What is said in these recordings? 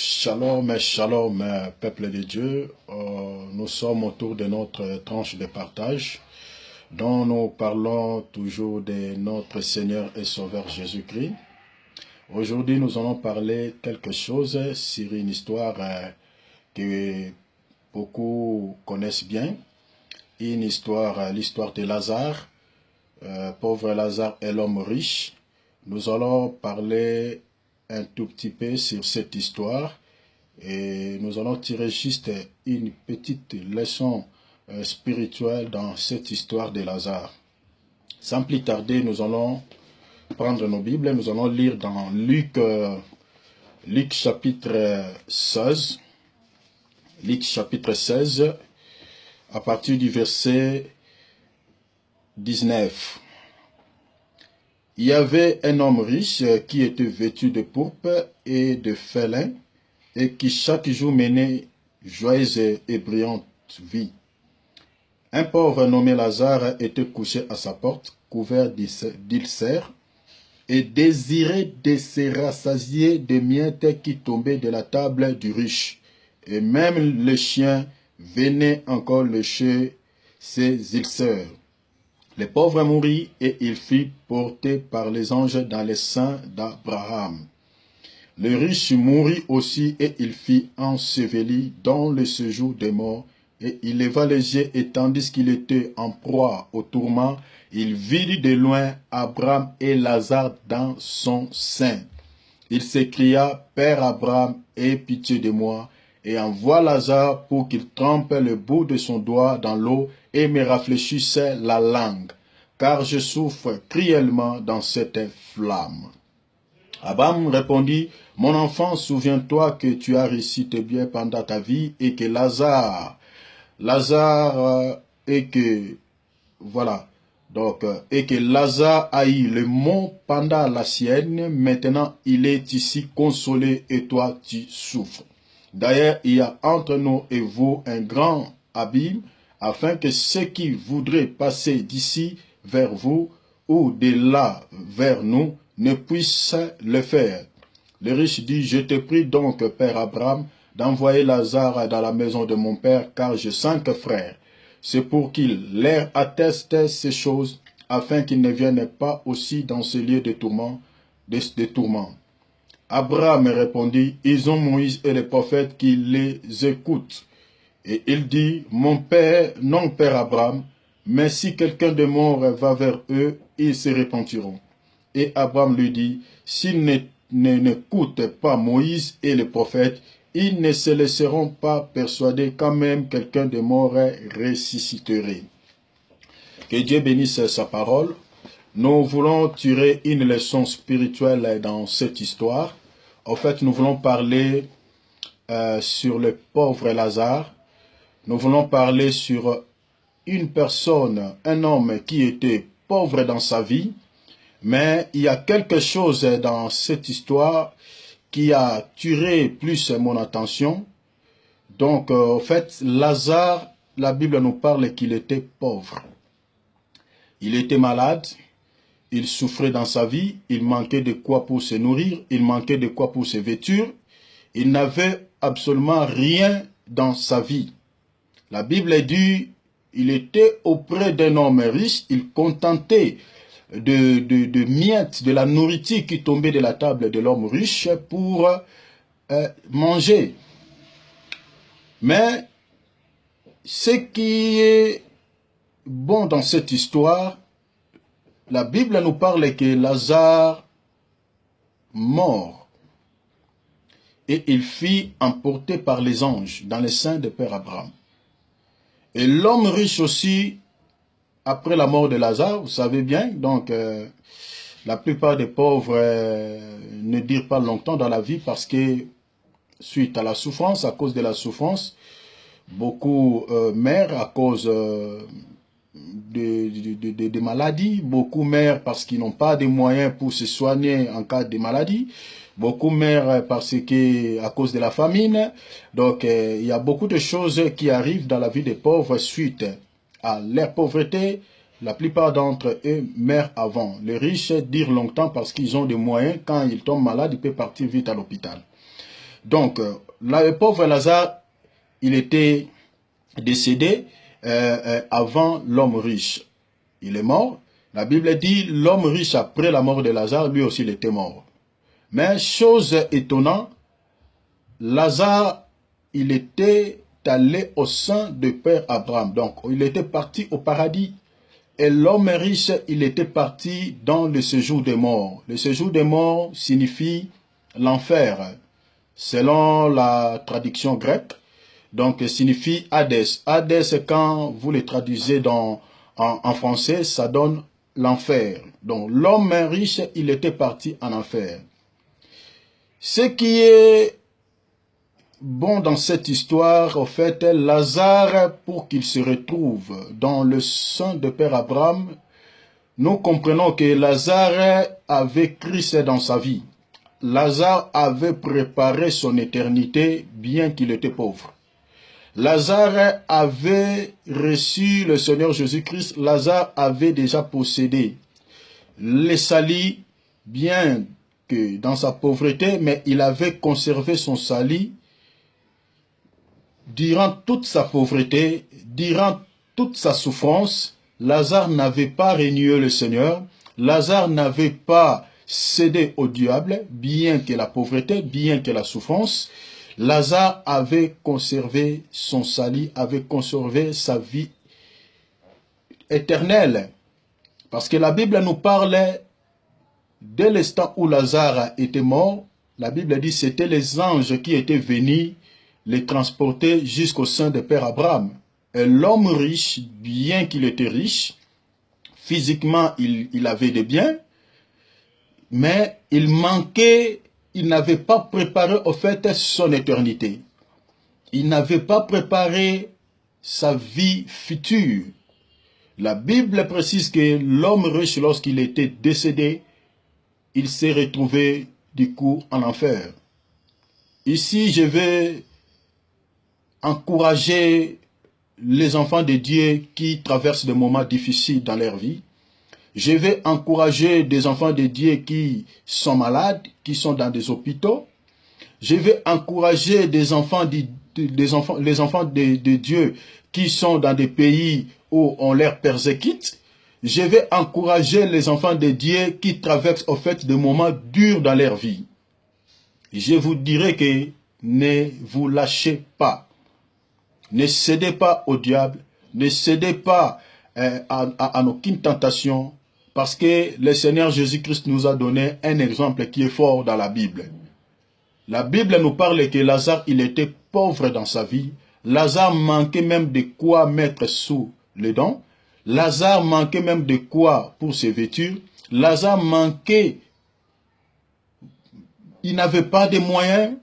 Shalom, shalom, peuple de Dieu. Nous sommes autour de notre tranche de partage dont nous parlons toujours de notre Seigneur et Sauveur Jésus-Christ. Aujourd'hui, nous allons parler quelque chose sur une histoire que beaucoup connaissent bien. Une histoire, l'histoire de Lazare, pauvre Lazare et l'homme riche. Nous allons parler un tout petit peu sur cette histoire et nous allons tirer juste une petite leçon spirituelle dans cette histoire de Lazare. Sans plus tarder, nous allons prendre nos Bibles, nous allons lire dans Luc chapitre 16, Luc chapitre 16, à partir du verset 19. Il y avait un homme riche qui était vêtu de pourpre et de félin et qui chaque jour menait joyeuse et brillante vie. Un pauvre nommé Lazare était couché à sa porte, couvert d'ulcères, et désirait de se rassasier des miettes qui tombaient de la table du riche. Et même les chiens venaient encore lécher ses ulcères. Le pauvre mourut et il fut porté par les anges dans les seins d'Abraham. Le riche mourut aussi et il fut enseveli dans le séjour des morts. Et il leva les yeux et tandis qu'il était en proie au tourment, il vit de loin Abraham et Lazare dans son sein. Il s'écria, « Père Abraham, aie pitié de moi, et envoie Lazare pour qu'il trempe le bout de son doigt dans l'eau et me rafraîchisse la langue, car je souffre cruellement dans cette flamme. » Abraham répondit, « Mon enfant, souviens-toi que tu as réussi tes biens pendant ta vie et que Lazare a eu le mot pendant la sienne. Maintenant, il est ici consolé et toi, tu souffres. D'ailleurs, il y a entre nous et vous un grand abîme, afin que ceux qui voudraient passer d'ici vers vous ou de là vers nous ne puissent le faire. » Le riche dit, « Je te prie donc, Père Abraham, d'envoyer Lazare dans la maison de mon père, car j'ai 5 frères. C'est pour qu'il leur atteste ces choses, afin qu'ils ne viennent pas aussi dans ce lieu de tourment. Abraham répondit, « Ils ont Moïse et les prophètes qui les écoutent. » Et il dit, « Mon père, non Père Abraham, mais si quelqu'un de mort va vers eux, ils se repentiront. » Et Abraham lui dit, « S'ils n'écoutent pas Moïse et les prophètes, ils ne se laisseront pas persuader quand même quelqu'un de mort ressusciterait. » Que Dieu bénisse sa parole. Nous voulons tirer une leçon spirituelle dans cette histoire. En fait, nous voulons parler sur le pauvre Lazare. Nous voulons parler sur une personne, un homme qui était pauvre dans sa vie. Mais il y a quelque chose dans cette histoire qui a attiré plus mon attention. Donc, en fait, Lazare, la Bible nous parle qu'il était pauvre. Il était malade, il souffrait dans sa vie, il manquait de quoi pour se nourrir, il manquait de quoi pour se vêtir. Il n'avait absolument rien dans sa vie. La Bible dit, il était auprès d'un homme riche, il contentait de miettes, de la nourriture qui tombait de la table de l'homme riche pour manger. Mais ce qui est bon dans cette histoire, la Bible nous parle que Lazare mort et il fut emporté par les anges dans les seins de Père Abraham. Et l'homme riche aussi, après la mort de Lazare, vous savez bien, donc la plupart des pauvres ne durent pas longtemps dans la vie parce que suite à la souffrance, à cause de la souffrance, beaucoup meurent à cause de maladies, beaucoup meurent parce qu'ils n'ont pas de moyens pour se soigner en cas de maladie, beaucoup meurent parce que à cause de la famine. Donc il y a beaucoup de choses qui arrivent dans la vie des pauvres suite à leur pauvreté. La plupart d'entre eux meurent avant. Les riches durent longtemps parce qu'ils ont des moyens. Quand ils tombent malades, ils peuvent partir vite à l'hôpital. Donc, le pauvre Lazare, il était décédé avant l'homme riche. Il est mort. La Bible dit, l'homme riche, après la mort de Lazare, lui aussi, il était mort. Mais chose étonnante, Lazare, il était allé au sein de Père Abraham. Donc, il était parti au paradis. Et l'homme riche, il était parti dans le séjour des morts. Le séjour des morts signifie l'enfer, selon la traduction grecque. Donc, signifie Hadès. Hadès, quand vous le traduisez en français, ça donne l'enfer. Donc, l'homme riche, il était parti en enfer. Ce qui est bon dans cette histoire, au fait, Lazare, pour qu'il se retrouve dans le sein de Père Abraham, nous comprenons que Lazare avait Christ dans sa vie. Lazare avait préparé son éternité, bien qu'il était pauvre. Lazare avait reçu le Seigneur Jésus-Christ. Lazare avait déjà possédé les salis, bien que dans sa pauvreté, mais il avait conservé son salis durant toute sa pauvreté, durant toute sa souffrance. Lazare n'avait pas renié le Seigneur. Lazare n'avait pas cédé au diable, bien que la pauvreté, bien que la souffrance. Lazare avait conservé son salut, avait conservé sa vie éternelle. Parce que la Bible nous parle, dès l'instant où Lazare était mort, la Bible dit que c'était les anges qui étaient venus les transporter jusqu'au sein de Père Abraham. Et l'homme riche, bien qu'il était riche, physiquement il avait des biens, mais il manquait. Il n'avait pas préparé au fait son éternité. Il n'avait pas préparé sa vie future. La Bible précise que l'homme riche, lorsqu'il était décédé, il s'est retrouvé du coup en enfer. Ici, je vais encourager les enfants de Dieu qui traversent des moments difficiles dans leur vie. Je vais encourager des enfants de Dieu qui sont malades, qui sont dans des hôpitaux. Je vais encourager les enfants de Dieu qui sont dans des pays où on les persécute. Je vais encourager les enfants de Dieu qui traversent au fait des moments durs dans leur vie. Je vous dirai que ne vous lâchez pas. Ne cédez pas au diable. Ne cédez pas à aucune tentation. Parce que le Seigneur Jésus-Christ nous a donné un exemple qui est fort dans la Bible. La Bible nous parle que Lazare, il était pauvre dans sa vie. Lazare manquait même de quoi mettre sous les dents. Lazare manquait même de quoi pour se vêtir. Lazare manquait, il n'avait pas de moyens,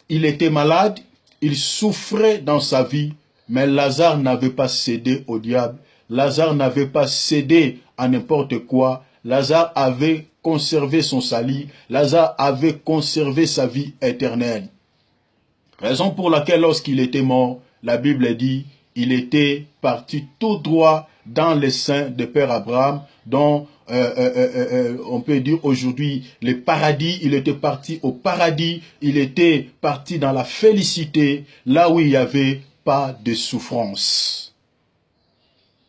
il était malade, il souffrait dans sa vie. Mais Lazare n'avait pas cédé au diable. Lazare n'avait pas cédé à n'importe quoi. Lazare avait conservé son salut. Lazare avait conservé sa vie éternelle. Raison pour laquelle lorsqu'il était mort, la Bible dit, il était parti tout droit dans les seins de Père Abraham, dont on peut dire aujourd'hui le paradis. Il était parti au paradis, il était parti dans la félicité, là où il n'y avait pas de souffrance.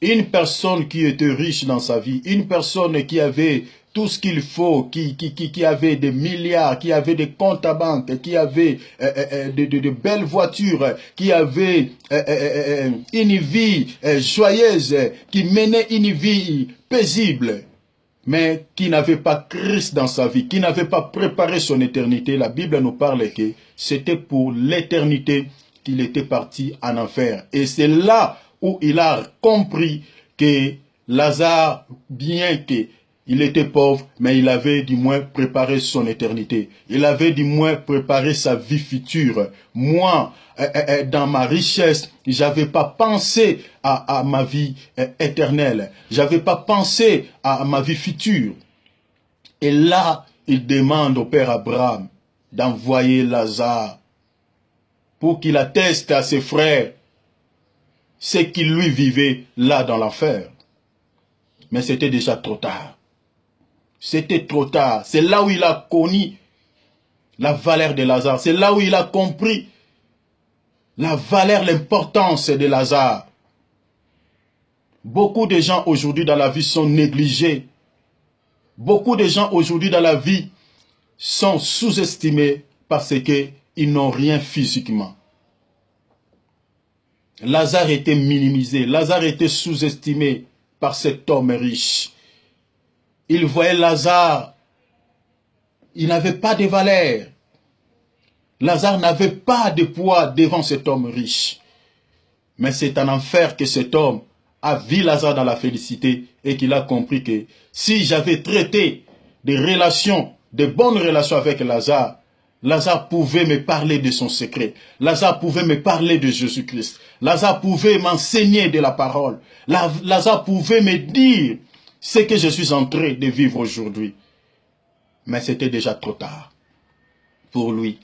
Une personne qui était riche dans sa vie, une personne qui avait tout ce qu'il faut, qui avait des milliards, qui avait des comptes à banque, qui avait de belles voitures, qui avait une vie joyeuse, qui menait une vie paisible, mais qui n'avait pas Christ dans sa vie, qui n'avait pas préparé son éternité. La Bible nous parle que c'était pour l'éternité qu'il était parti en enfer. Et c'est là où il a compris que Lazare, bien qu'il était pauvre, mais il avait du moins préparé son éternité. Il avait du moins préparé sa vie future. Moi, dans ma richesse, j'avais pas pensé à ma vie éternelle. J'avais pas pensé à ma vie future. Et là, il demande au Père Abraham d'envoyer Lazare pour qu'il atteste à ses frères ce qu'il lui vivait là dans l'enfer. Mais c'était déjà trop tard. C'était trop tard. C'est là où il a connu la valeur de Lazare. C'est là où il a compris la valeur, l'importance de Lazare. Beaucoup de gens aujourd'hui dans la vie sont négligés. Beaucoup de gens aujourd'hui dans la vie sont sous-estimés parce qu'ils n'ont rien physiquement. Lazare était minimisé, Lazare était sous-estimé par cet homme riche. Il voyait Lazare, il n'avait pas de valeur. Lazare n'avait pas de poids devant cet homme riche. Mais c'est en enfer que cet homme a vu Lazare dans la félicité et qu'il a compris que si j'avais traité des relations, de bonnes relations avec Lazare, Lazare pouvait me parler de son secret. Lazare pouvait me parler de Jésus-Christ. Lazare pouvait m'enseigner de la parole. Lazare pouvait me dire ce que je suis en train de vivre aujourd'hui. Mais c'était déjà trop tard pour lui.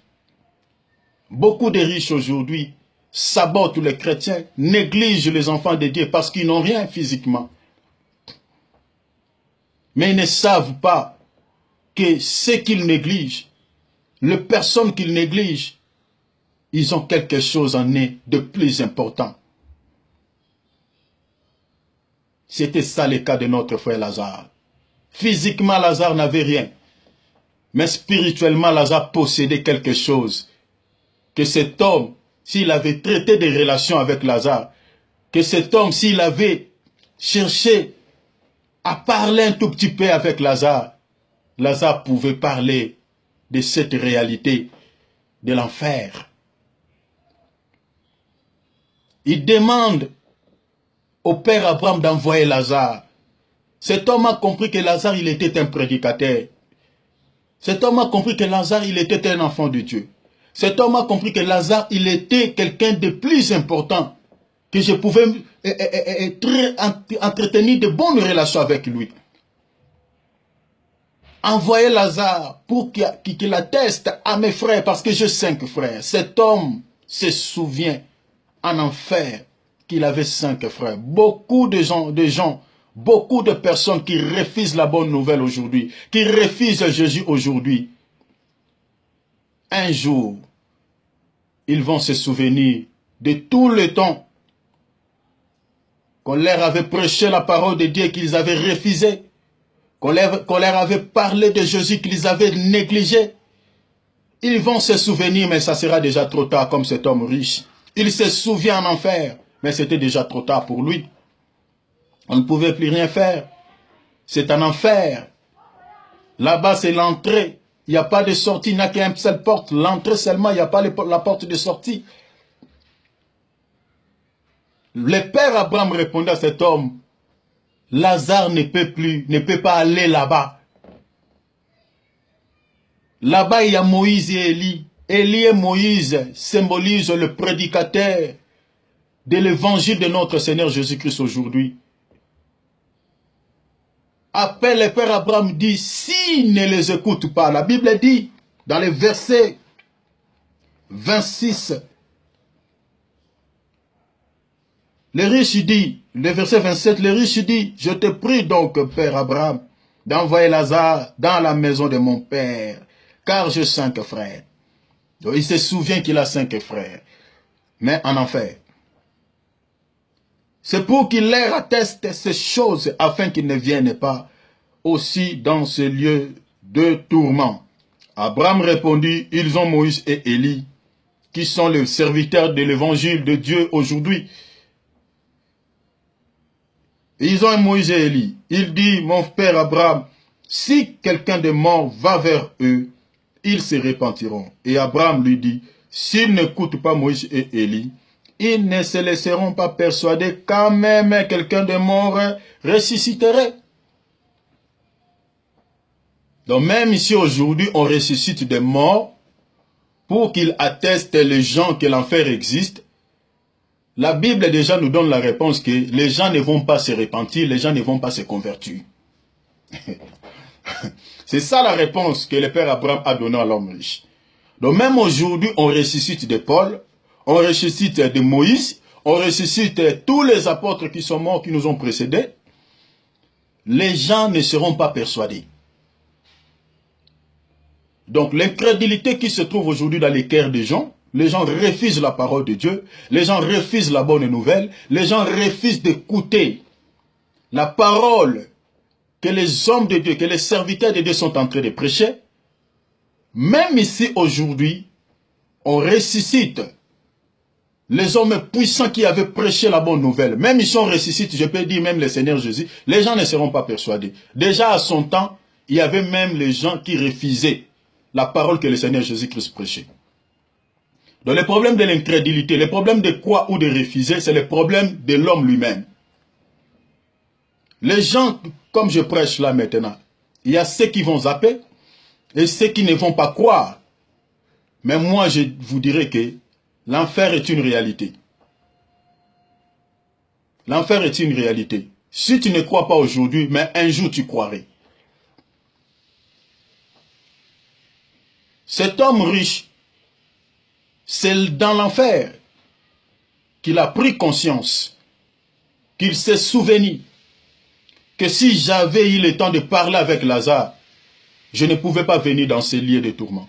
Beaucoup de riches aujourd'hui sabotent les chrétiens, négligent les enfants de Dieu parce qu'ils n'ont rien physiquement. Mais ils ne savent pas que ce qu'ils négligent, les personnes qu'ils négligent, ils ont quelque chose en eux de plus important. C'était ça le cas de notre frère Lazare. Physiquement, Lazare n'avait rien. Mais spirituellement, Lazare possédait quelque chose. Que cet homme, s'il avait traité des relations avec Lazare, que cet homme, s'il avait cherché à parler un tout petit peu avec Lazare, Lazare pouvait parler de cette réalité de l'enfer. Il demande au père Abraham d'envoyer Lazare. Cet homme a compris que Lazare, il était un prédicateur. Cet homme a compris que Lazare, il était un enfant de Dieu. Cet homme a compris que Lazare, il était quelqu'un de plus important, que je pouvais entretenir de bonnes relations avec lui. Envoyez Lazare pour qu'il atteste à mes frères, parce que j'ai 5 frères. Cet homme se souvient en enfer qu'il avait 5 frères. Beaucoup de gens, beaucoup de personnes qui refusent la bonne nouvelle aujourd'hui, qui refusent Jésus aujourd'hui. Un jour, ils vont se souvenir de tout le temps qu'on leur avait prêché la parole de Dieu qu'ils avaient refusé, qu'on leur avait parlé de Jésus qu'ils avaient négligé. Ils vont se souvenir, mais ça sera déjà trop tard, comme cet homme riche. Il se souvient en enfer, mais c'était déjà trop tard pour lui. On ne pouvait plus rien faire. C'est un enfer. Là-bas, c'est l'entrée. Il n'y a pas de sortie, il n'y a qu'une seule porte. L'entrée seulement, il n'y a pas la porte de sortie. Le père Abraham répondait à cet homme, Lazare ne peut pas aller là-bas. Là-bas, il y a Moïse et Élie. Élie et Moïse symbolisent le prédicateur de l'évangile de notre Seigneur Jésus-Christ aujourd'hui. Après, le père Abraham dit, s'il ne les écoute pas, la Bible dit, dans le verset 26, le riche dit, le verset 27, le riche dit, je te prie donc, père Abraham, d'envoyer Lazare dans la maison de mon père, car j'ai 5 frères. Donc, il se souvient qu'il a 5 frères, mais en enfer. C'est pour qu'il leur atteste ces choses afin qu'ils ne viennent pas aussi dans ce lieu de tourment. Abraham répondit, ils ont Moïse et Élie, qui sont les serviteurs de l'évangile de Dieu aujourd'hui. Ils ont Moïse et Élie. Il dit, mon père Abraham, si quelqu'un de mort va vers eux, ils se repentiront. Et Abraham lui dit, s'ils n'écoutent pas Moïse et Élie, ils ne se laisseront pas persuader quand même quelqu'un de mort ressusciterait. Donc même ici aujourd'hui, on ressuscite des morts pour qu'ils attestent les gens que l'enfer existe. La Bible déjà nous donne la réponse que les gens ne vont pas se repentir, les gens ne vont pas se convertir. C'est ça la réponse que le père Abraham a donnée à l'homme riche. Donc même aujourd'hui, on ressuscite de Paul, on ressuscite de Moïse, on ressuscite tous les apôtres qui sont morts, qui nous ont précédés. Les gens ne seront pas persuadés. Donc l'incrédulité qui se trouve aujourd'hui dans les cœurs des gens refusent la parole de Dieu, les gens refusent la bonne nouvelle, les gens refusent d'écouter la parole que les hommes de Dieu, que les serviteurs de Dieu sont en train de prêcher. Même ici aujourd'hui, on ressuscite les hommes puissants qui avaient prêché la bonne nouvelle. Même ils sont ressuscités, je peux dire même le Seigneur Jésus, les gens ne seront pas persuadés. Déjà à son temps, il y avait même les gens qui refusaient la parole que le Seigneur Jésus-Christ prêchait. Donc le problème de l'incrédulité, le problème de croire ou de refuser, c'est le problème de l'homme lui-même. Les gens, comme je prêche là maintenant, il y a ceux qui vont zapper et ceux qui ne vont pas croire. Mais moi, je vous dirais que l'enfer est une réalité. L'enfer est une réalité. Si tu ne crois pas aujourd'hui, mais un jour tu croirais. Cet homme riche, c'est dans l'enfer qu'il a pris conscience, qu'il s'est souvenu que si j'avais eu le temps de parler avec Lazare, je ne pouvais pas venir dans ces lieux de tourment.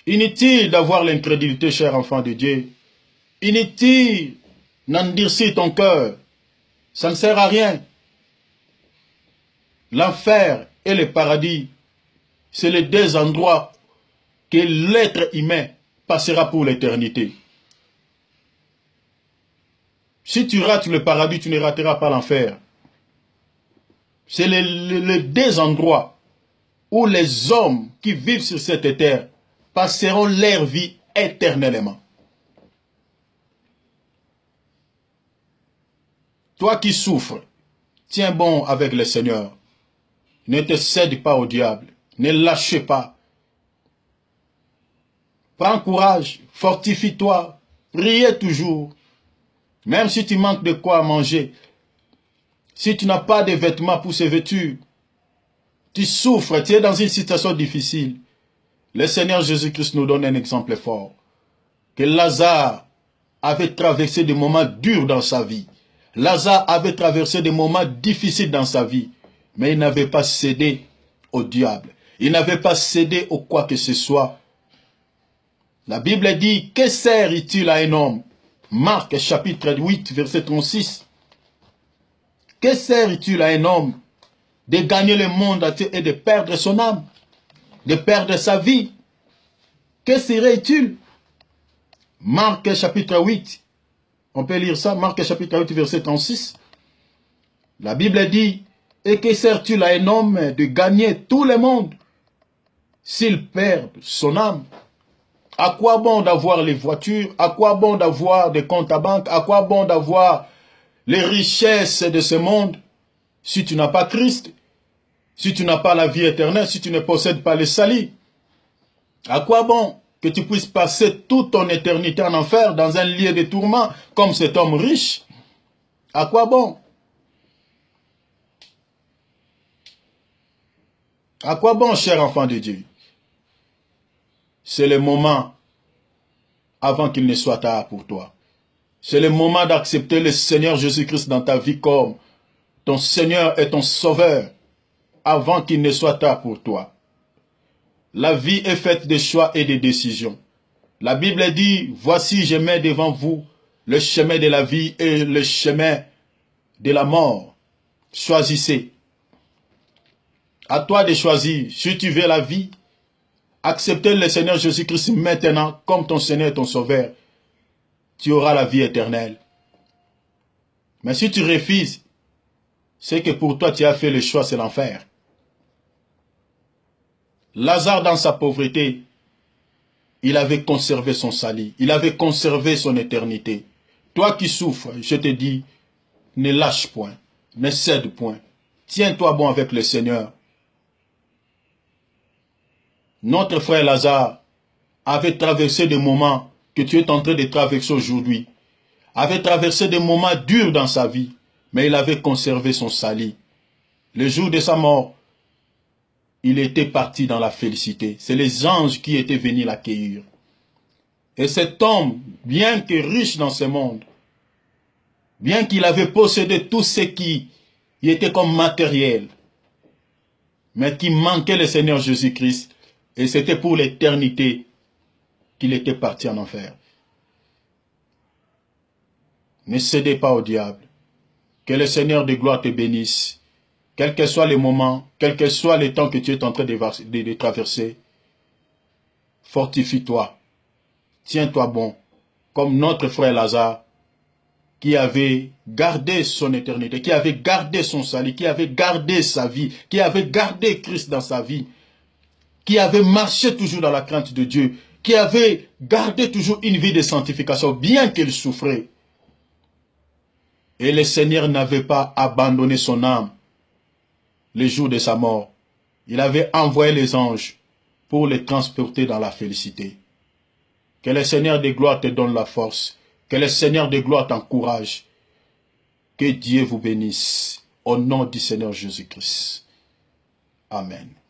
Inutile d'avoir l'incrédulité, cher enfant de Dieu. Inutile d'endurcir ton cœur. Ça ne sert à rien. L'enfer et le paradis, c'est les deux endroits que l'être humain passera pour l'éternité. Si tu rates le paradis, tu ne rateras pas l'enfer. C'est les deux endroits où les hommes qui vivent sur cette terre passeront leur vie éternellement. Toi qui souffres, tiens bon avec le Seigneur. Ne te cède pas au diable. Ne lâchez pas. Prends courage, fortifie-toi, priez toujours. Même si tu manques de quoi manger, si tu n'as pas de vêtements pour se vêtir, tu souffres, tu es dans une situation difficile. Le Seigneur Jésus-Christ nous donne un exemple fort. Que Lazare avait traversé des moments durs dans sa vie. Lazare avait traversé des moments difficiles dans sa vie. Mais il n'avait pas cédé au diable. Il n'avait pas cédé au quoi que ce soit. La Bible dit, que sert-il à un homme? Marc chapitre 8, verset 36. Que sert-il à un homme de gagner le monde entier et de perdre son âme? De perdre sa vie? Que serait-il? Marc chapitre 8. On peut lire ça, Marc chapitre 8, verset 36. La Bible dit, et que sert-il à un homme de gagner tout le monde s'il perd son âme? À quoi bon d'avoir les voitures? À quoi bon d'avoir des comptes à banque? À quoi bon d'avoir les richesses de ce monde si tu n'as pas Christ? Si tu n'as pas la vie éternelle? Si tu ne possèdes pas le salut? À quoi bon que tu puisses passer toute ton éternité en enfer dans un lieu de tourment comme cet homme riche? À quoi bon? À quoi bon, cher enfant de Dieu? C'est le moment avant qu'il ne soit tard pour toi. C'est le moment d'accepter le Seigneur Jésus-Christ dans ta vie comme ton Seigneur et ton Sauveur avant qu'il ne soit tard pour toi. La vie est faite de choix et de décisions. La Bible dit, voici je mets devant vous le chemin de la vie et le chemin de la mort. Choisissez. À toi de choisir. Si tu veux la vie, accepter le Seigneur Jésus-Christ maintenant comme ton Seigneur et ton Sauveur. Tu auras la vie éternelle. Mais si tu refuses, c'est que pour toi tu as fait le choix, c'est l'enfer. Lazare dans sa pauvreté, il avait conservé son salut, il avait conservé son éternité. Toi qui souffres, je te dis, ne lâche point, ne cède point. Tiens-toi bon avec le Seigneur. Notre frère Lazare avait traversé des moments que tu es en train de traverser aujourd'hui. Avait traversé des moments durs dans sa vie, mais il avait conservé son salut. Le jour de sa mort, il était parti dans la félicité. C'est les anges qui étaient venus l'accueillir. Et cet homme, bien que riche dans ce monde, bien qu'il avait possédé tout ce qui était comme matériel, mais qui manquait le Seigneur Jésus-Christ. Et c'était pour l'éternité qu'il était parti en enfer. Ne cédez pas au diable. Que le Seigneur de gloire te bénisse. Quel que soit le moment, quel que soit le temps que tu es en train de traverser, fortifie-toi. Tiens-toi bon. Comme notre frère Lazare, qui avait gardé son éternité, qui avait gardé son salut, qui avait gardé sa vie, qui avait gardé Christ dans sa vie, qui avait marché toujours dans la crainte de Dieu, qui avait gardé toujours une vie de sanctification, bien qu'il souffrait. Et le Seigneur n'avait pas abandonné son âme le jour de sa mort. Il avait envoyé les anges pour les transporter dans la félicité. Que le Seigneur de gloire te donne la force. Que le Seigneur de gloire t'encourage. Que Dieu vous bénisse. Au nom du Seigneur Jésus-Christ. Amen.